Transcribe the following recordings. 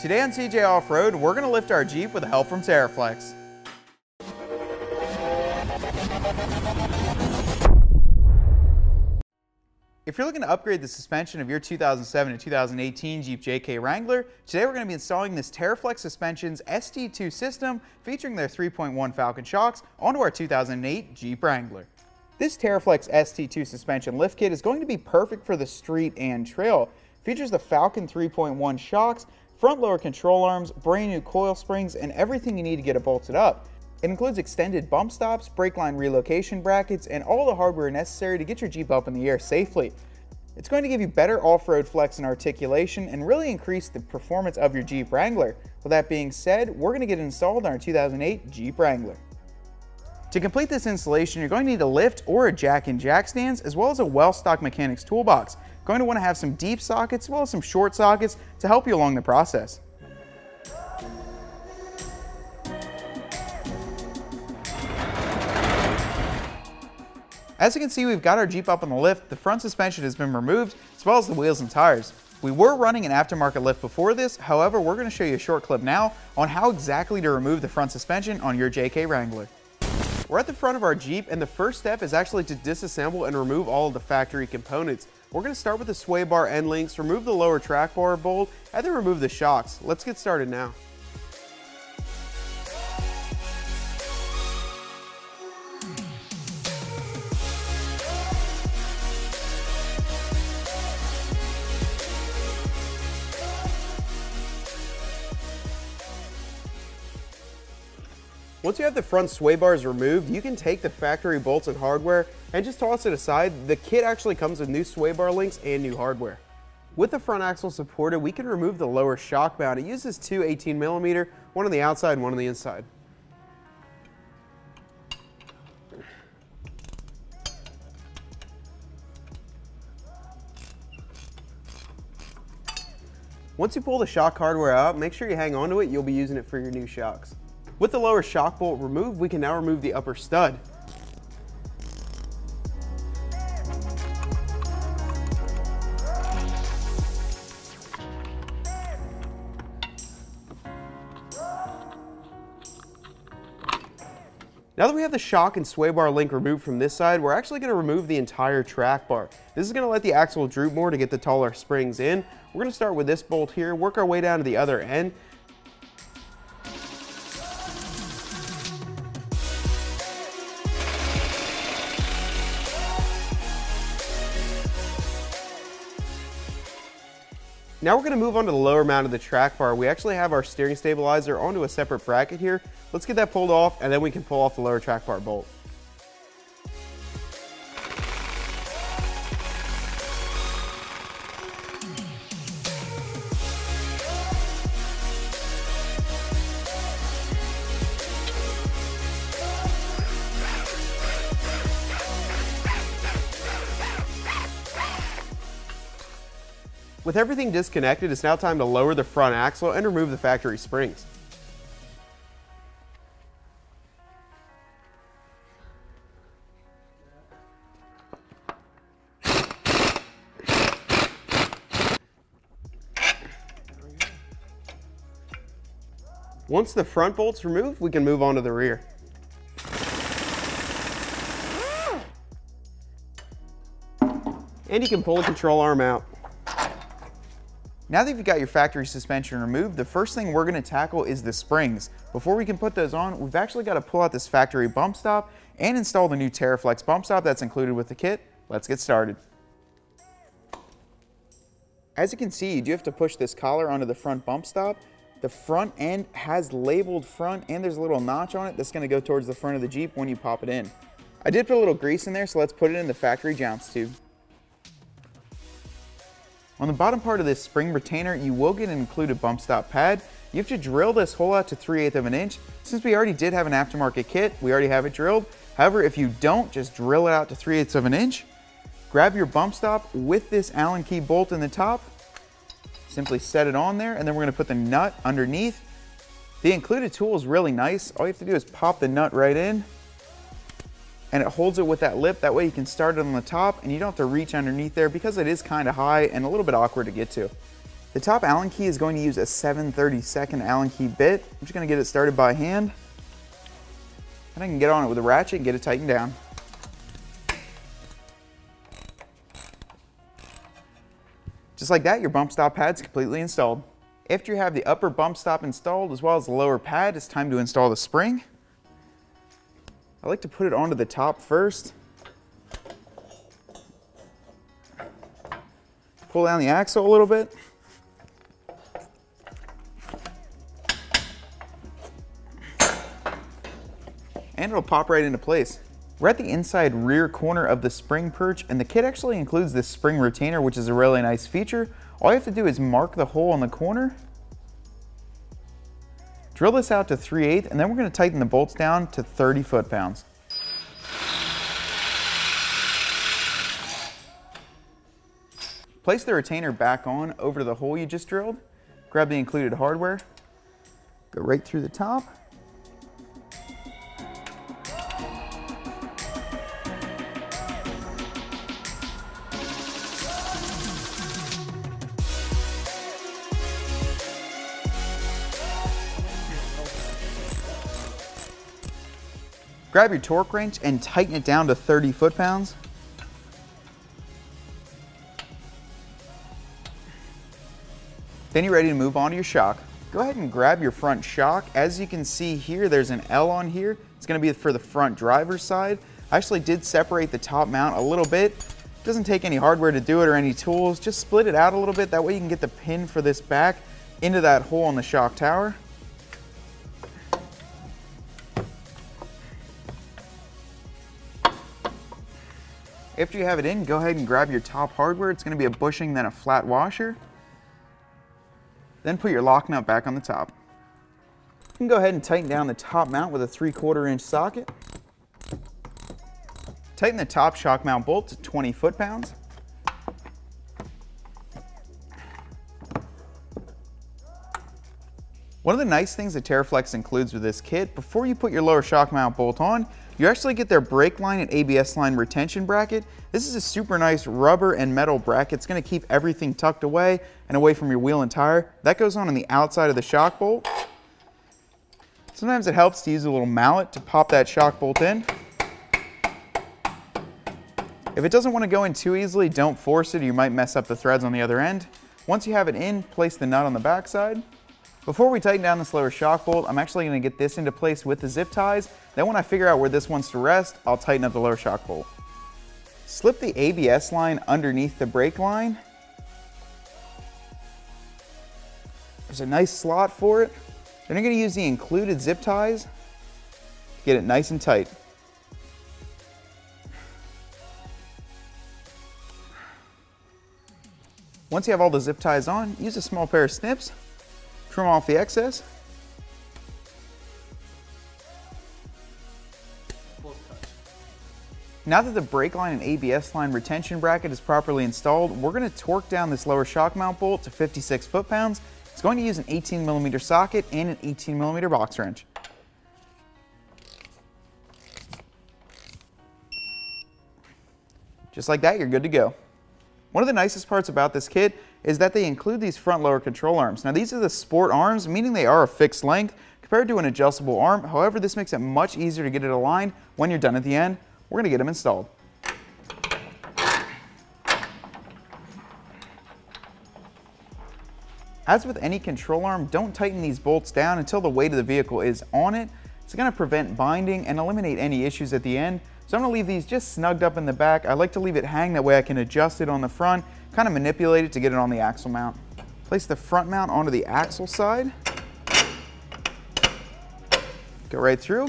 Today on CJ Off-Road, we're going to lift our Jeep with help from TerraFlex. If you're looking to upgrade the suspension of your 2007 to 2018 Jeep JK Wrangler, today we're going to be installing this TerraFlex Suspensions ST2 system featuring their 3.1 Falcon shocks onto our 2008 Jeep Wrangler. This TerraFlex ST2 suspension lift kit is going to be perfect for the street and trail. It features the Falcon 3.1 shocks, front lower control arms, brand new coil springs, and everything you need to get it bolted up. It includes extended bump stops, brake line relocation brackets, and all the hardware necessary to get your Jeep up in the air safely. It's going to give you better off-road flex and articulation and really increase the performance of your Jeep Wrangler. With that being said, we're going to get it installed on our 2008 Jeep Wrangler. To complete this installation, you're going to need a lift or a jack and jack stands, as well as a well-stocked mechanics toolbox. You're going to want to have some deep sockets as well as some short sockets to help you along the process. As you can see, we've got our Jeep up on the lift. The front suspension has been removed, as well as the wheels and tires. We were running an aftermarket lift before this, however, we're going to show you a short clip now on how exactly to remove the front suspension on your JK Wrangler. We're at the front of our Jeep, and the first step is actually to disassemble and remove all of the factory components. We're going to start with the sway bar end links, remove the lower track bar bolt, and then remove the shocks. Let's get started now. Once you have the front sway bars removed, you can take the factory bolts and hardware and just toss it aside. The kit actually comes with new sway bar links and new hardware. With the front axle supported, we can remove the lower shock mount. It uses two 18mm, one on the outside and one on the inside. Once you pull the shock hardware out, make sure you hang on to it. You'll be using it for your new shocks. With the lower shock bolt removed, we can now remove the upper stud. Now that we have the shock and sway bar link removed from this side, we're actually going to remove the entire track bar. This is going to let the axle droop more to get the taller springs in. We're going to start with this bolt here, work our way down to the other end. Now we're going to move on to the lower mount of the track bar. We actually have our steering stabilizer onto a separate bracket here. Let's get that pulled off, and then we can pull off the lower track bar bolt. With everything disconnected, it's now time to lower the front axle and remove the factory springs. Once the front bolt's removed, we can move on to the rear. And you can pull the control arm out. Now that you've got your factory suspension removed, the first thing we're going to tackle is the springs. Before we can put those on, we've actually got to pull out this factory bump stop and install the new TerraFlex bump stop that's included with the kit. Let's get started. As you can see, you do have to push this collar onto the front bump stop. The front end has labeled front, and there's a little notch on it that's going to go towards the front of the Jeep when you pop it in. I did put a little grease in there, so let's put it in the factory jounce tube. On the bottom part of this spring retainer, you will get an included bump stop pad. You have to drill this hole out to 3/8 of an inch. Since we already did have an aftermarket kit, we already have it drilled. However, if you don't, just drill it out to 3/8 of an inch. Grab your bump stop with this Allen key bolt in the top. Simply set it on there, and then we're going to put the nut underneath. The included tool is really nice. All you have to do is pop the nut right in, and it holds it with that lip. That way you can start it on the top and you don't have to reach underneath there because it is kind of high and a little bit awkward to get to. The top Allen key is going to use a 7/32 Allen key bit. I'm just going to get it started by hand. And I can get on it with a ratchet and get it tightened down. Just like that, your bump stop pad's completely installed. After you have the upper bump stop installed as well as the lower pad, it's time to install the spring. I like to put it onto the top first. Pull down the axle a little bit. And it'll pop right into place. We're at the inside rear corner of the spring perch, and the kit actually includes this spring retainer, which is a really nice feature. All you have to do is mark the hole in the corner, drill this out to 3/8, and then we're going to tighten the bolts down to 30 foot-pounds. Place the retainer back on over the hole you just drilled. Grab the included hardware, go right through the top. Grab your torque wrench and tighten it down to 30 foot-pounds. Then you're ready to move on to your shock. Go ahead and grab your front shock. As you can see here, there's an L on here. It's going to be for the front driver's side. I actually did separate the top mount a little bit. It doesn't take any hardware to do it or any tools. Just split it out a little bit. That way you can get the pin for this back into that hole in the shock tower. After you have it in, go ahead and grab your top hardware. It's going to be a bushing, then a flat washer. Then put your lock nut back on the top. You can go ahead and tighten down the top mount with a 3/4 inch socket. Tighten the top shock mount bolt to 20 foot-pounds. One of the nice things that TerraFlex includes with this kit, before you put your lower shock mount bolt on, you actually get their brake line and ABS line retention bracket. This is a super nice rubber and metal bracket. It's going to keep everything tucked away and away from your wheel and tire. That goes on the outside of the shock bolt. Sometimes it helps to use a little mallet to pop that shock bolt in. If it doesn't want to go in too easily, don't force it or you might mess up the threads on the other end. Once you have it in, place the nut on the back side. Before we tighten down this lower shock bolt, I'm actually going to get this into place with the zip ties. Then when I figure out where this wants to rest, I'll tighten up the lower shock bolt. Slip the ABS line underneath the brake line. There's a nice slot for it. Then you're going to use the included zip ties to get it nice and tight. Once you have all the zip ties on, use a small pair of snips. Trim off the excess. Now that the brake line and ABS line retention bracket is properly installed, we're going to torque down this lower shock mount bolt to 56 foot-pounds. It's going to use an 18mm socket and an 18mm box wrench. Just like that, you're good to go. One of the nicest parts about this kit is that they include these front lower control arms. Now these are the sport arms, meaning they are a fixed length compared to an adjustable arm. However, this makes it much easier to get it aligned when you're done at the end. We're going to get them installed. As with any control arm, don't tighten these bolts down until the weight of the vehicle is on it. It's going to prevent binding and eliminate any issues at the end. So I'm going to leave these just snugged up in the back. I like to leave it hang, that way I can adjust it on the front, kind of manipulate it to get it on the axle mount. Place the front mount onto the axle side. Go right through.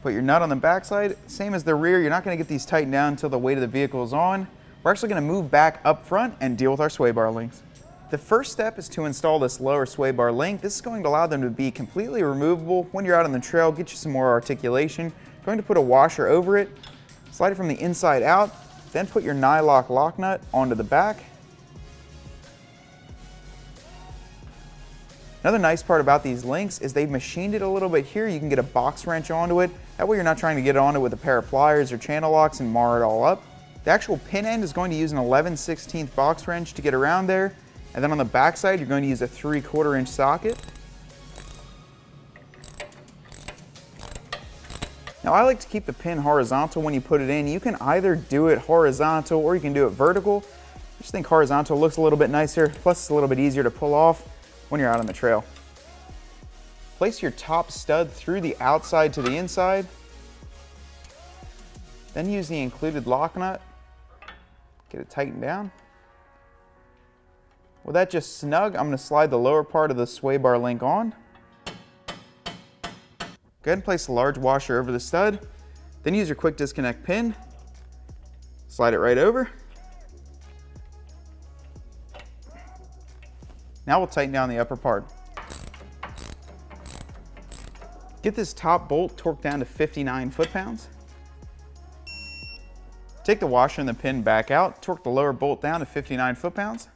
Put your nut on the back side. Same as the rear, you're not going to get these tightened down until the weight of the vehicle is on. We're actually going to move back up front and deal with our sway bar links. The first step is to install this lower sway bar link. This is going to allow them to be completely removable when you're out on the trail, get you some more articulation. Going to put a washer over it, slide it from the inside out, then put your Nylock lock nut onto the back. Another nice part about these links is they've machined it a little bit here. You can get a box wrench onto it. That way you're not trying to get it onto it with a pair of pliers or channel locks and mar it all up. The actual pin end is going to use an 11/16 box wrench to get around there. And then on the back side, you're going to use a 3/4 inch socket. Now I like to keep the pin horizontal when you put it in. You can either do it horizontal or you can do it vertical. I just think horizontal looks a little bit nicer, plus it's a little bit easier to pull off when you're out on the trail. Place your top stud through the outside to the inside. Then use the included lock nut. Get it tightened down. With that just snug, I'm going to slide the lower part of the sway bar link on. Go ahead and place the large washer over the stud. Then use your quick disconnect pin. Slide it right over. Now we'll tighten down the upper part. Get this top bolt torqued down to 59 foot-pounds. Take the washer and the pin back out, torque the lower bolt down to 59 foot-pounds.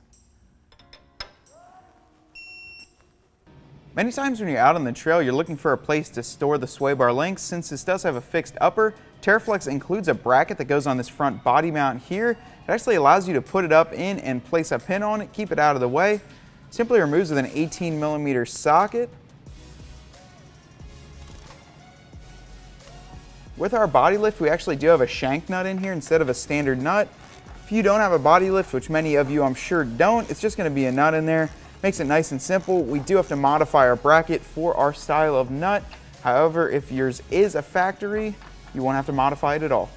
Many times when you're out on the trail, you're looking for a place to store the sway bar links. Since this does have a fixed upper, TerraFlex includes a bracket that goes on this front body mount here. It actually allows you to put it up in and place a pin on it, keep it out of the way. Simply removes with an 18mm socket. With our body lift, we actually do have a shank nut in here instead of a standard nut. If you don't have a body lift, which many of you I'm sure don't, it's just going to be a nut in there. Makes it nice and simple. We do have to modify our bracket for our style of nut. However, if yours is a factory, you won't have to modify it at all.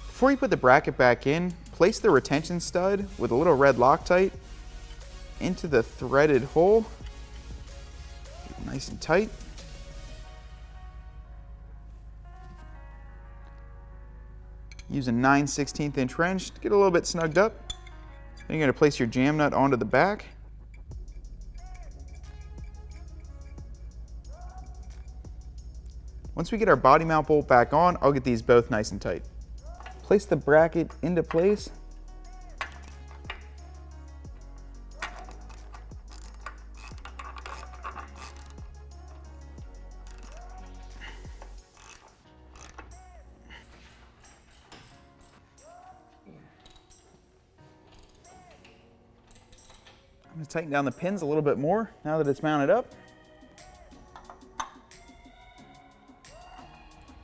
Before you put the bracket back in, place the retention stud with a little red Loctite into the threaded hole. Keep it nice and tight. Use a 9/16 inch wrench to get a little bit snugged up. Then you're going to place your jam nut onto the back. Once we get our body mount bolt back on, I'll get these both nice and tight. Place the bracket into place. I'm going to tighten down the pins a little bit more now that it's mounted up.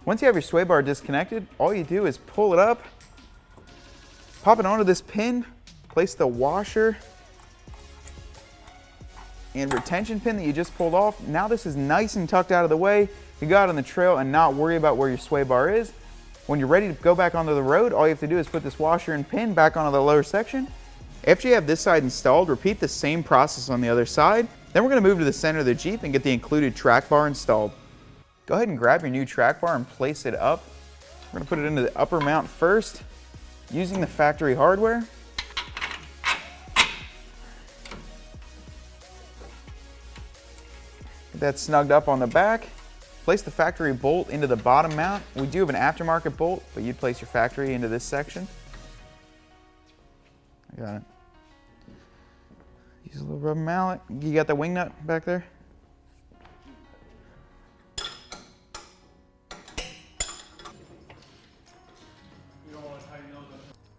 Once you have your sway bar disconnected, all you do is pull it up, pop it onto this pin, place the washer and retention pin that you just pulled off. Now this is nice and tucked out of the way. You can go out on the trail and not worry about where your sway bar is. When you're ready to go back onto the road, all you have to do is put this washer and pin back onto the lower section. After you have this side installed, repeat the same process on the other side. Then we're going to move to the center of the Jeep and get the included track bar installed. Go ahead and grab your new track bar and place it up. We're going to put it into the upper mount first, using the factory hardware. Get that snugged up on the back. Place the factory bolt into the bottom mount. We do have an aftermarket bolt, but you'd place your factory into this section. I got it. Use a little rubber mallet. You got the wing nut back there?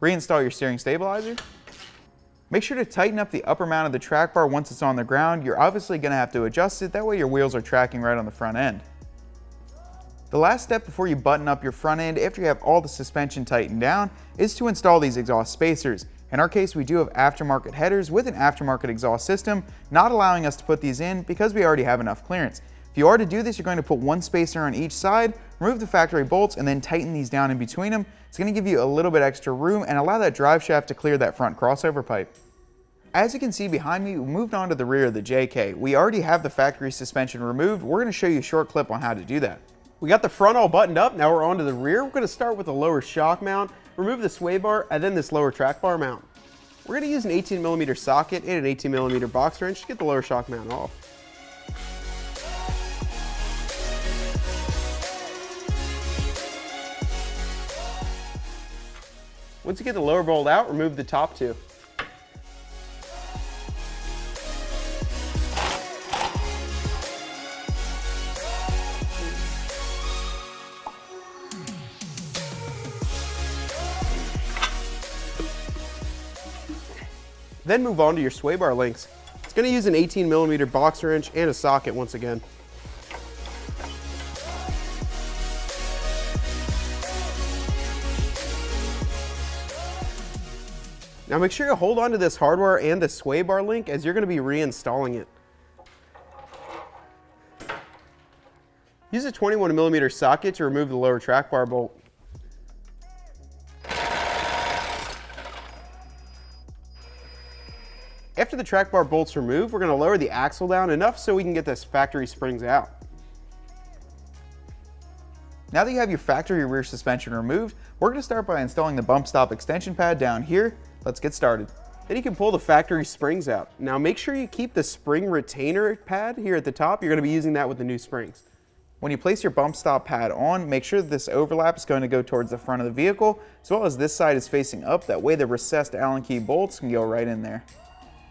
Reinstall your steering stabilizer. Make sure to tighten up the upper mount of the track bar once it's on the ground. You're obviously going to have to adjust it, that way your wheels are tracking right on the front end. The last step before you button up your front end after you have all the suspension tightened down is to install these exhaust spacers. In our case, we do have aftermarket headers with an aftermarket exhaust system, not allowing us to put these in because we already have enough clearance. If you are to do this, you're going to put one spacer on each side, remove the factory bolts, and then tighten these down in between them. It's going to give you a little bit extra room and allow that drive shaft to clear that front crossover pipe. As you can see behind me, we moved on to the rear of the JK. We already have the factory suspension removed. We're going to show you a short clip on how to do that. We got the front all buttoned up, now we're on to the rear. We're going to start with the lower shock mount, remove the sway bar, and then this lower track bar mount. We're going to use an 18mm socket and an 18mm box wrench to get the lower shock mount off. Once you get the lower bolt out, remove the top two. Then move on to your sway bar links. Going to use an 18mm box wrench and a socket once again. Now make sure you hold on to this hardware and the sway bar link as you're going to be reinstalling it. Use a 21mm socket to remove the lower track bar bolt. After the track bar bolt's removed, we're going to lower the axle down enough so we can get this factory springs out. Now that you have your factory rear suspension removed, we're going to start by installing the bump stop extension pad down here. Let's get started. Then you can pull the factory springs out. Now make sure you keep the spring retainer pad here at the top. You're going to be using that with the new springs. When you place your bump stop pad on, make sure that this overlap is going to go towards the front of the vehicle, as well as this side is facing up. That way the recessed Allen key bolts can go right in there.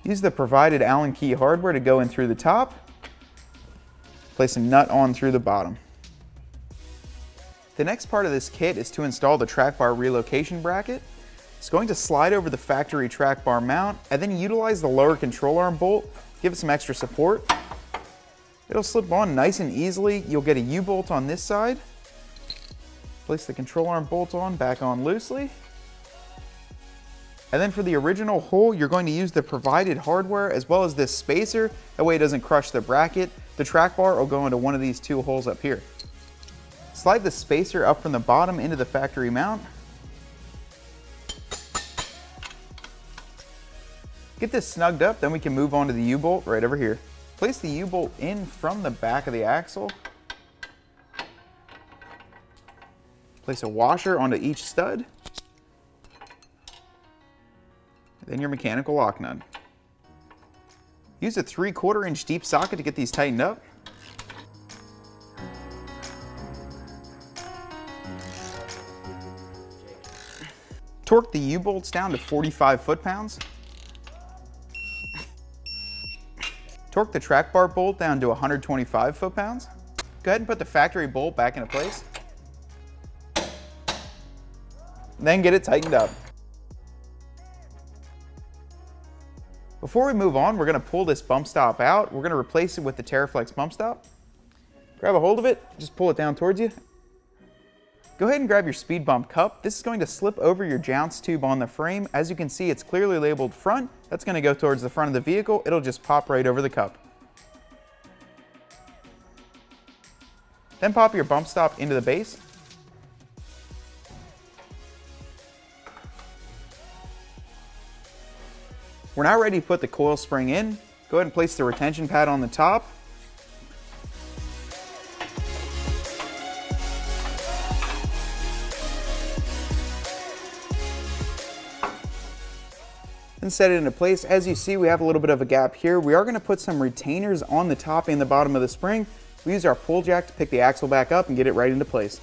Use the provided Allen key hardware to go in through the top. Place a nut on through the bottom. The next part of this kit is to install the track bar relocation bracket. It's going to slide over the factory track bar mount and then utilize the lower control arm bolt, give it some extra support. It'll slip on nice and easily. You'll get a U-bolt on this side. Place the control arm bolt on, back on loosely. And then for the original hole, you're going to use the provided hardware as well as this spacer. That way it doesn't crush the bracket. The track bar will go into one of these two holes up here. Slide the spacer up from the bottom into the factory mount. Get this snugged up, then we can move on to the U-bolt right over here. Place the U-bolt in from the back of the axle. Place a washer onto each stud. Then your mechanical lock nut. Use a 3/4 inch deep socket to get these tightened up. Torque the U-bolts down to 45 foot-pounds. Torque the track bar bolt down to 125 foot-pounds. Go ahead and put the factory bolt back into place. Then get it tightened up. Before we move on, we're going to pull this bump stop out. We're going to replace it with the TerraFlex bump stop. Grab a hold of it, just pull it down towards you. Go ahead and grab your speed bump cup. This is going to slip over your jounce tube on the frame. As you can see, it's clearly labeled front. That's going to go towards the front of the vehicle. It'll just pop right over the cup. Then pop your bump stop into the base. We're now ready to put the coil spring in. Go ahead and place the retention pad on the top. And set it into place. As you see, we have a little bit of a gap here. We are going to put some retainers on the top and the bottom of the spring. We use our pull jack to pick the axle back up and get it right into place.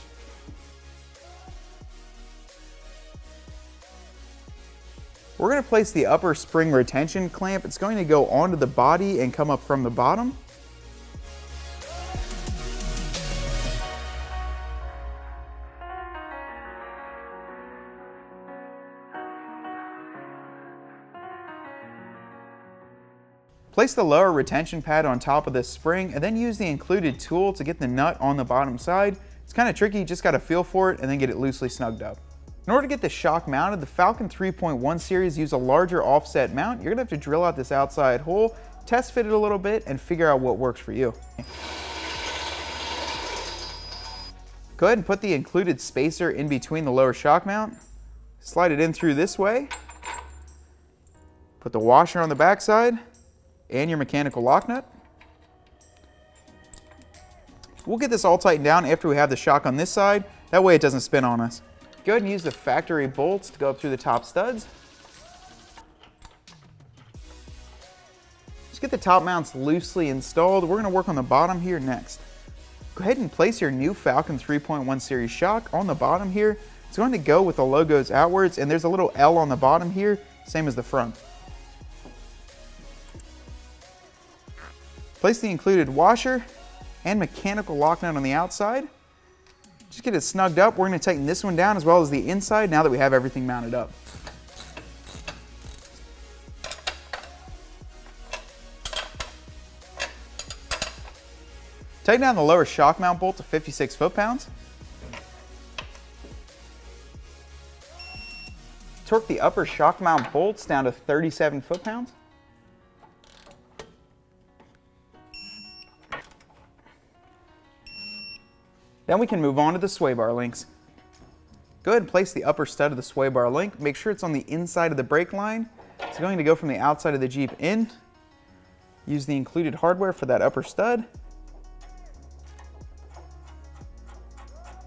We're going to place the upper spring retention clamp. It's going to go onto the body and come up from the bottom. Place the lower retention pad on top of this spring and then use the included tool to get the nut on the bottom side. It's kind of tricky, you just got to feel for it and then get it loosely snugged up. In order to get the shock mounted, the Falcon 3.1 series use a larger offset mount. You're going to have to drill out this outside hole, test fit it a little bit, and figure out what works for you. Go ahead and put the included spacer in between the lower shock mount. Slide it in through this way. Put the washer on the back side and your mechanical lock nut. We'll get this all tightened down after we have the shock on this side. That way it doesn't spin on us. Go ahead and use the factory bolts to go up through the top studs. Just get the top mounts loosely installed. We're going to work on the bottom here next. Go ahead and place your new Falcon 3.1 series shock on the bottom here. It's going to go with the logos outwards, and there's a little L on the bottom here, same as the front. Place the included washer and mechanical lock nut on the outside. Just get it snugged up. We're going to tighten this one down as well as the inside now that we have everything mounted up. Tighten down the lower shock mount bolt to 56 foot-pounds. Torque the upper shock mount bolts down to 37 foot-pounds. Then we can move on to the sway bar links. Go ahead and place the upper stud of the sway bar link. Make sure it's on the inside of the brake line. It's going to go from the outside of the Jeep in. Use the included hardware for that upper stud.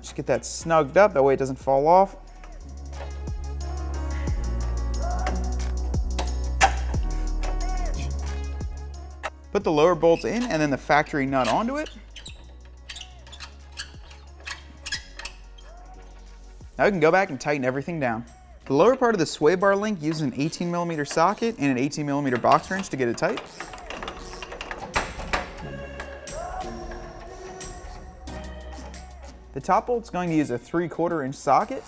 Just get that snugged up, that way it doesn't fall off. Put the lower bolts in and then the factory nut onto it. Now we can go back and tighten everything down. The lower part of the sway bar link uses an 18mm socket and an 18mm box wrench to get it tight. The top bolt's going to use a 3/4 inch socket.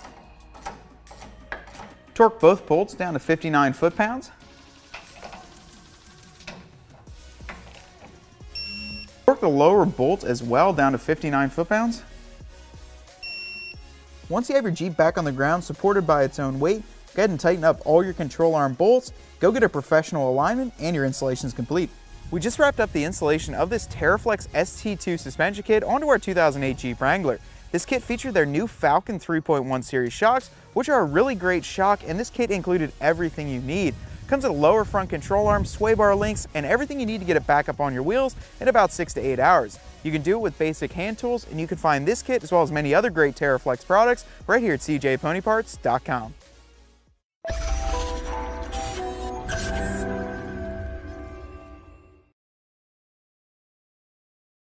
Torque both bolts down to 59 foot-pounds. Torque the lower bolt as well down to 59 foot-pounds. Once you have your Jeep back on the ground supported by its own weight, go ahead and tighten up all your control arm bolts, go get a professional alignment, and your installation is complete. We just wrapped up the installation of this TerraFlex ST2 suspension kit onto our 2008 Jeep Wrangler. This kit featured their new Falcon 3.1 series shocks, which are a really great shock, and this kit included everything you need. Comes with a lower front control arm, sway bar links, and everything you need to get it back up on your wheels in about 6 to 8 hours. You can do it with basic hand tools, and you can find this kit as well as many other great TerraFlex products right here at cjponyparts.com.